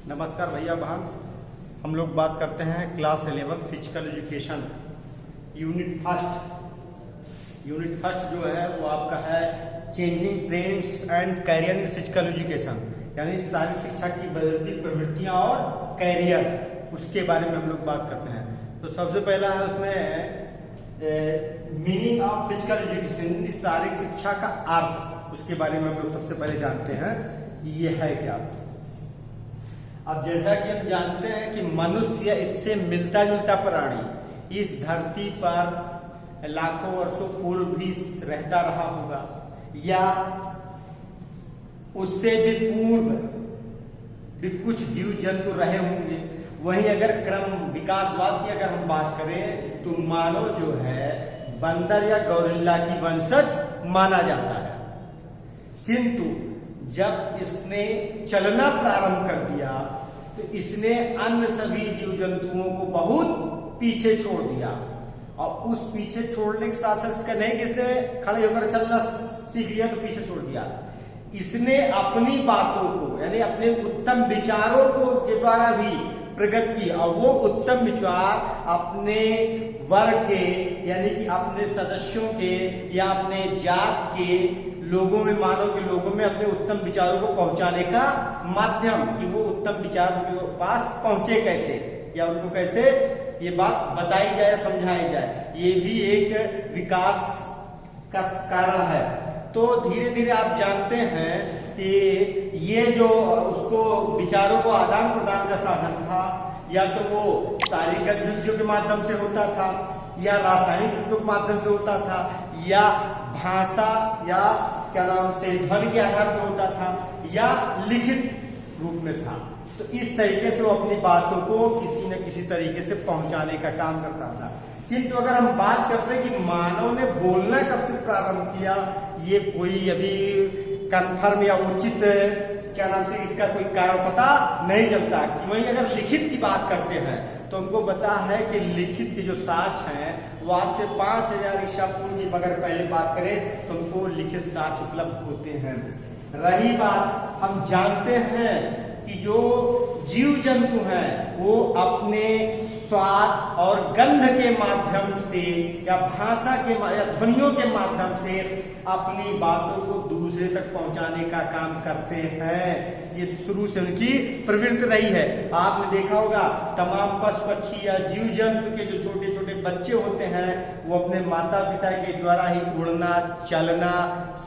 नमस्कार भैया बहन, हम लोग बात करते हैं class 11 physical education unit first जो है वो आपका है changing trends and career in physical education, यानी शारीरिक शिक्षा की बदलती प्रवृत्तियां और कैरियर, उसके बारे में हम लोग बात करते हैं। तो सबसे पहला है उसमें मीनिंग ऑफ फिजिकल एजुकेशन, शारीरिक शिक्षा का अर्थ, उसके बारे में हम लोग सबसे पहले जानते हैं कि ये है क्या। अब जैसा कि हम जानते हैं कि मनुष्य इससे मिलता जुलता प्राणी इस धरती पर लाखों वर्षों पूर्व भी रहता रहा होगा या उससे भी पूर्व भी कुछ जीव जंतु रहे होंगे। वहीं अगर क्रम विकासवाद की अगर हम बात करें तो मानव जो है बंदर या गौरिल्ला की वंशज माना जाता है, किंतु जब इसने चलना प्रारंभ कर दिया तो इसने अन्य सभी जीव जंतुओं को बहुत पीछे छोड़ दिया। और उस पीछे छोड़ने के साथ साथ इसका नहीं कि इसने खड़े होकर चलना सीख लिया तो पीछे छोड़ दिया, इसने अपनी बातों को यानी अपने उत्तम विचारों को के द्वारा भी प्रकट की। और वो उत्तम विचार अपने वर्ग के यानी कि अपने सदस्यों के या अपने जात के लोगों में, मानव के लोगों में अपने उत्तम विचारों को पहुंचाने का माध्यम, कि वो उत्तम विचार उनके पास पहुंचे कैसे या उनको कैसे ये बात बताई जाए, समझाई जाए, ये भी एक विकास का कारण है। तो धीरे धीरे आप जानते हैं कि ये जो उसको विचारों को आदान प्रदान का साधन था, या तो वो शारीरिक गतिविधियों के माध्यम से होता था, या रासायनिक तत्वों के माध्यम से होता था, या भाषा या क्या नाम से ध्वनि के आधार पर होता था, या लिखित रूप में था। तो इस तरीके से वो अपनी बातों को किसी न किसी तरीके से पहुंचाने का काम करता था। किंतु अगर हम बात करते हैं कि मानव ने बोलना कब से प्रारंभ किया, ये कोई अभी कन्फर्म या उचित क्या नाम से इसका कोई कारण पता नहीं चलता। कि वहीं अगर लिखित की बात करते हैं तो हमको पता है कि लिखित के जो साक्ष हैं वो आज से 5000 ईसा पूर्व की अगर पहले बात करें तो हमको लिखित साक्ष्य उपलब्ध होते हैं। रही बात, हम जानते हैं कि जो जीव जंतु हैं वो अपने स्वाद और गंध के माध्यम से या भाषा के या ध्वनियों के माध्यम से अपनी बातों को दूसरे तक पहुंचाने का काम करते हैं। ये शुरू से उनकी प्रवृत्ति रही है। आपने देखा होगा तमाम पशु पक्षी या जीव जंतु के जो छोटे छोटे बच्चे होते हैं वो अपने माता पिता के द्वारा ही उड़ना, चलना,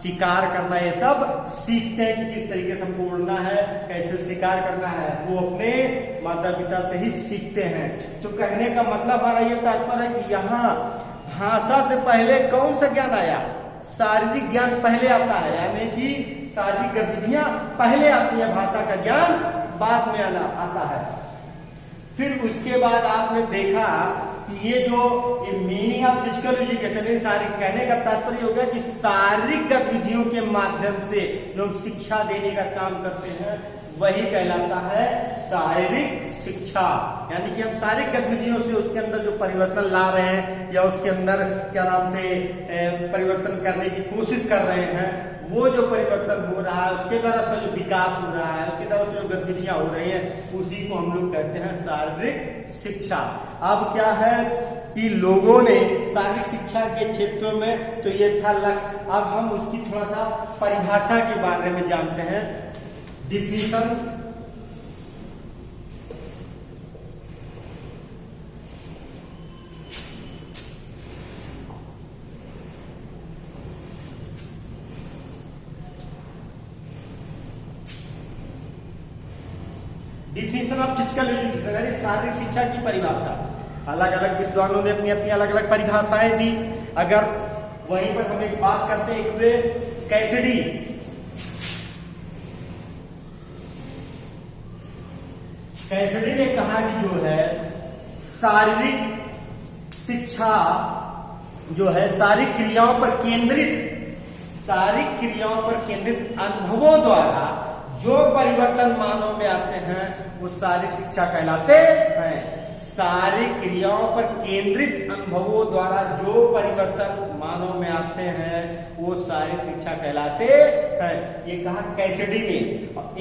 शिकार करना, ये सब सीखते हैं कि किस तरीके से हमको उड़ना है, कैसे शिकार करना है, वो अपने माता पिता से ही सीखते हैं। तो कहने का मतलब हमारा ये तात्पर्य है कि यहाँ भाषा से पहले कौन सा ज्ञान आया? शारीरिक ज्ञान पहले आता है, यानी कि शारीरिक गतिविधियां पहले आती है, भाषा का ज्ञान बाद में आता है। फिर उसके बाद आपने देखा कि ये जो मीनिंग ऑफ फिजिकल एजुकेशन, शारीरिक कहने का तात्पर्य हो गया कि शारीरिक गतिविधियों के माध्यम से जो हम शिक्षा देने का काम करते हैं वही कहलाता है शारीरिक शिक्षा। यानी कि हम शारीरिक गतिविधियों से उसके अंदर जो परिवर्तन ला रहे हैं या उसके अंदर क्या नाम से परिवर्तन करने की कोशिश कर रहे हैं, वो जो परिवर्तन हो रहा है उसके द्वारा उसका जो विकास हो रहा है, उसके द्वारा उसकी जो गतिविधियां हो रही हैं, उसी को हम लोग कहते हैं शारीरिक शिक्षा। अब क्या है कि लोगों ने शारीरिक शिक्षा के क्षेत्रों में तो ये था लक्ष्य। अब हम उसकी थोड़ा सा परिभाषा के बारे में जानते हैं। Definition, definition of physical education यानी शारीरिक शिक्षा की परिभाषा। अलग अलग विद्वानों ने अपनी अपनी अलग अलग परिभाषाएं दी। अगर वहीं पर हम एक बात करते हैं, एक वे कैसिडी ने कहा कि जो है शारीरिक शिक्षा जो है शारीरिक क्रियाओं पर केंद्रित अनुभवों द्वारा जो परिवर्तन मानव में आते हैं वो शारीरिक शिक्षा कहलाते हैं। शारीरिक क्रियाओं पर केंद्रित अनुभवों द्वारा जो परिवर्तन मानव में आते हैं वो शारीरिक शिक्षा कहलाते हैं। ये कहा कैसिडी ने।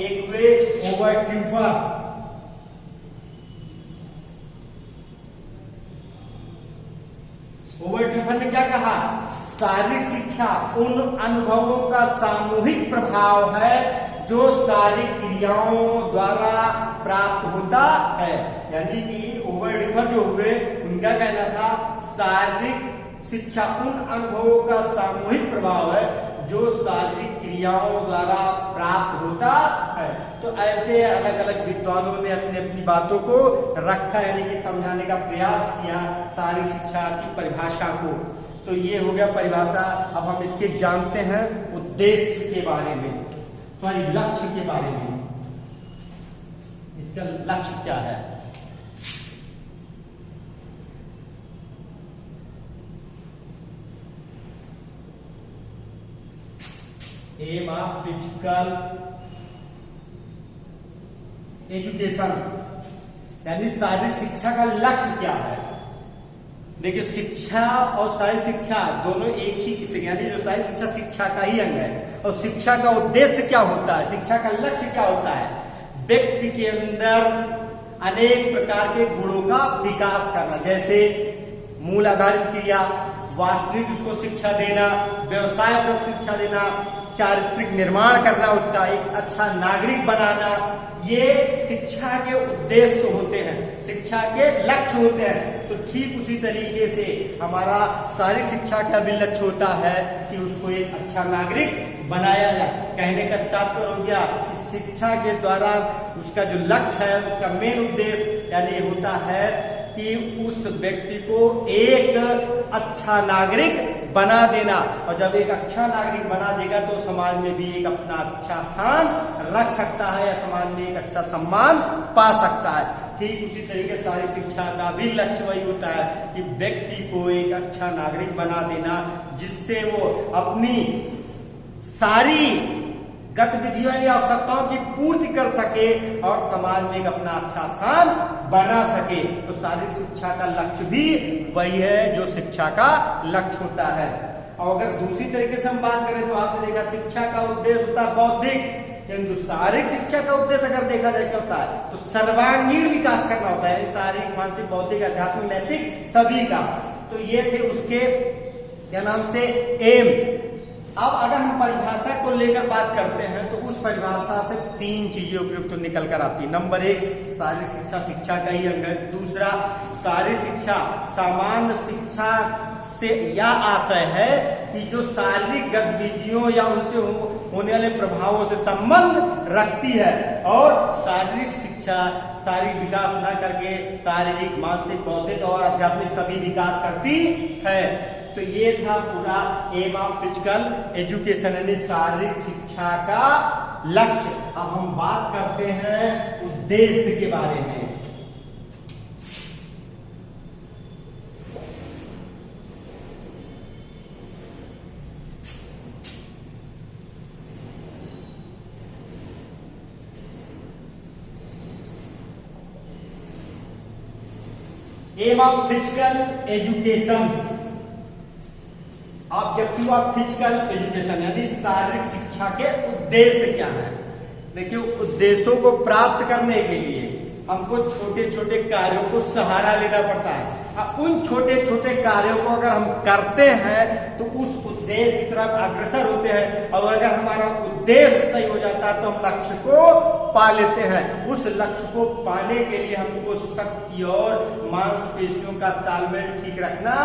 एक वे ओवरट्यूफर शारीरिक शिक्षा उन अनुभवों का सामूहिक प्रभाव है जो शारीरिक क्रियाओं द्वारा प्राप्त होता है। यानी कि ओवर डिफर जो हुए उनका कहना था शारीरिक शिक्षा उन अनुभवों का सामूहिक प्रभाव है जो शारीरिक क्रियाओं द्वारा प्राप्त होता है। तो ऐसे अलग अलग विद्वानों ने अपनी अपनी बातों को रखा, यानी कि समझाने का प्रयास किया शारीरिक शिक्षा की परिभाषा को। तो ये हो गया परिभाषा। अब हम इसके जानते हैं उद्देश्य के बारे में, सॉरी लक्ष्य के बारे में। इसका लक्ष्य क्या है? एम ऑफ फिजिकल एजुकेशन, यानी शारीरिक शिक्षा का लक्ष्य क्या है? देखिए, शिक्षा और शारीरिक शिक्षा दोनों एक ही किसी, यानी जो शारीरिक शिक्षा शिक्षा का ही अंग है। और शिक्षा का उद्देश्य क्या होता है, शिक्षा का लक्ष्य क्या होता है? व्यक्ति के अंदर अनेक प्रकार के गुणों का विकास करना, जैसे मूल आधारित क्रिया, वास्तविक उसको शिक्षा देना, व्यवसाय पर शिक्षा देना, चारित्रिक निर्माण करना, उसका एक अच्छा नागरिक बनाना, ये शिक्षा के उद्देश्य होते हैं, शिक्षा के लक्ष्य होते हैं। तो ठीक उसी तरीके से हमारा शारीरिक शिक्षा का भी लक्ष्य होता है कि उसको एक अच्छा नागरिक बनाया जाए। कहने का तात्पर्य हो गया कि शिक्षा के द्वारा उसका जो लक्ष्य है, उसका मेन उद्देश्य यानी ये होता है कि उस व्यक्ति को एक अच्छा नागरिक बना देना। और जब एक अच्छा नागरिक बना देगा तो समाज में भी एक अपना अच्छा स्थान रख सकता है या समाज में एक अच्छा सम्मान पा सकता है। ठीक उसी तरीके शारीरिक शिक्षा का भी लक्ष्य वही होता है कि व्यक्ति को एक अच्छा नागरिक बना देना, जिससे वो अपनी सारी गतिविधियों या आवश्यकताओं की पूर्ति कर सके और समाज में एक अपना अच्छा स्थान बना सके। तो शारीरिक शिक्षा का लक्ष्य भी वही है जो शिक्षा का लक्ष्य होता है। और अगर दूसरी तरीके से हम बात करें तो आपने देखा शिक्षा का उद्देश्य होता है बौद्धिक, किंतु शारीरिक शिक्षा का उद्देश्य अगर देखा जाए क्या होता है तो सर्वांगीण विकास करना होता है, शारीरिक, मानसिक, बौद्धिक, आध्यात्मिक, नैतिक सभी का। तो ये थे उसके क्या नाम से एम। अब अगर हम परिभाषा को लेकर बात करते हैं तो उस परिभाषा से तीन चीजें उपयुक्त निकल कर आती है। नंबर एक, शारीरिक शिक्षा शिक्षा का ही अंग है। दूसरा, शारीरिक शिक्षा सामान्य शिक्षा से यह आशय है कि जो शारीरिक गतिविधियों या उनसे होने वाले प्रभावों से संबंध रखती है। और शारीरिक शिक्षा शारीरिक विकास न करके शारीरिक, मानसिक, बौद्धिक और आध्यात्मिक सभी विकास करती है। तो ये था पूरा एम ऑफ फिजिकल एजुकेशन यानी शारीरिक शिक्षा का लक्ष्य। अब हम बात करते हैं उद्देश्य के बारे में। Aim of physical education, objective of physical education यानी शारीरिक शिक्षा के उद्देश्य क्या है। देखिए, उद्देश्यों को प्राप्त करने के लिए हमको छोटे छोटे कार्यों को सहारा लेना पड़ता है। उन छोटे छोटे कार्यों को अगर हम करते हैं तो उस उद्देश्य की तरफ अग्रसर होते हैं। और अगर हमारा उद्देश्य सही हो जाता है तो हम लक्ष्य को पा लेते हैं। उस लक्ष्य को पाने के लिए हमको शक्ति और मांसपेशियों का तालमेल ठीक रखना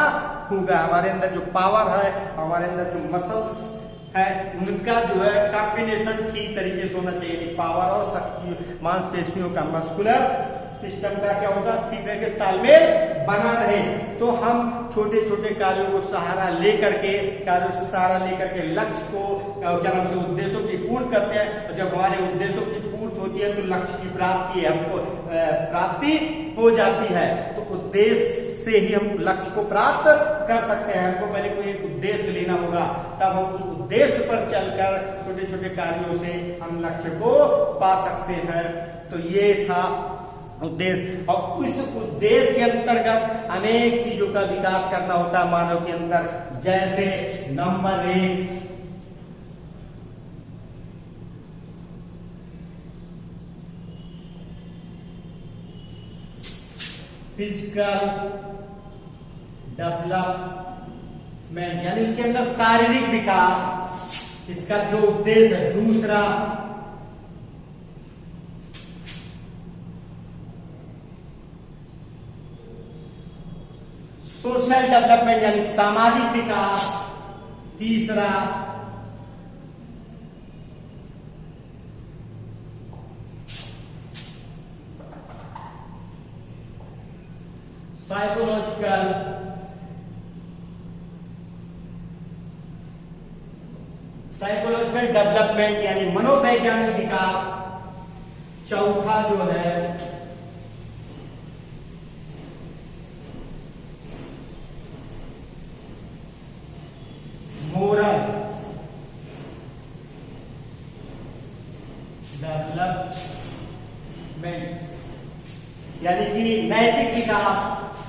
होगा। हमारे अंदर जो पावर है, हमारे अंदर जो मसल्स है, उनका जो है कॉम्बिनेशन ठीक तरीके से होना चाहिए। पावर और शक्ति, मांसपेशियों का मस्कुलर सिस्टम का क्या होगा, ठीक तरीके तालमेल बना रहे। तो हम छोटे छोटे कार्यों को सहारा लेकर के लक्ष्य को क्या नाम से उद्देश्यों की पूर्ति करते हैं। और जब हमारे उद्देश्यों की पूर्ति होती है तो लक्ष्य की प्राप्ति हमको प्राप्ति हो जाती है। तो उद्देश्य से ही हम लक्ष्य को प्राप्त कर सकते हैं। हमको पहले कोई एक उद्देश्य लेना होगा, तब हम उस उद्देश्य पर चलकर छोटे छोटे कार्यों से हम लक्ष्य को पा सकते हैं। तो ये था उद्देश्य। और इस उद्देश्य के अंतर्गत अनेक चीजों का विकास करना होता है मानव के अंदर। जैसे नंबर एक, फिजिकल डेवलपमेंट यानी इसके अंदर शारीरिक विकास इसका जो उद्देश्य है। दूसरा, सोशल डेवलपमेंट यानी सामाजिक विकास। तीसरा, साइकोलॉजिकल डेवलपमेंट यानी मनोवैज्ञानिक विकास। चौथा जो है मोरल डेवलपमेंट यानी कि नैतिक विकास।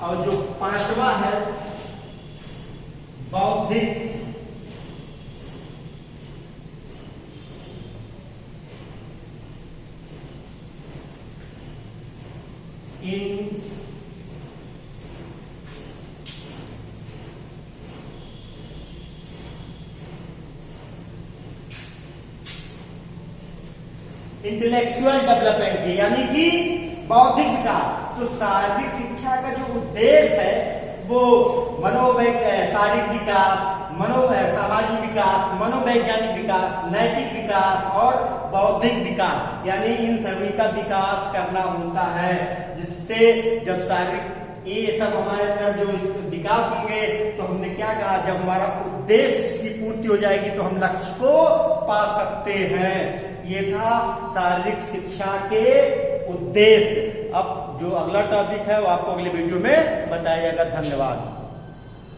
और जो पांचवा है बौद्धिक इंटेलेक्चुअल डेवलपमेंट यानी कि बौद्धिक विकास। तो शारीरिक शिक्षा का जो उद्देश्य है वो शारीरिक विकास, सामाजिक विकास, मनोवैज्ञानिक विकास, नैतिक विकास और बौद्धिक विकास यानी इन सभी का विकास करना होता है, जिससे जब शारीरिक ये सब हमारे अंदर जो विकास होंगे तो हमने क्या कहा, जब हमारा उद्देश्य की पूर्ति हो जाएगी तो हम लक्ष्य को पा सकते हैं। ये था शारीरिक शिक्षा के उद्देश्य। अब जो अगला टॉपिक है वो आपको अगले वीडियो में बताया जाएगा। धन्यवाद।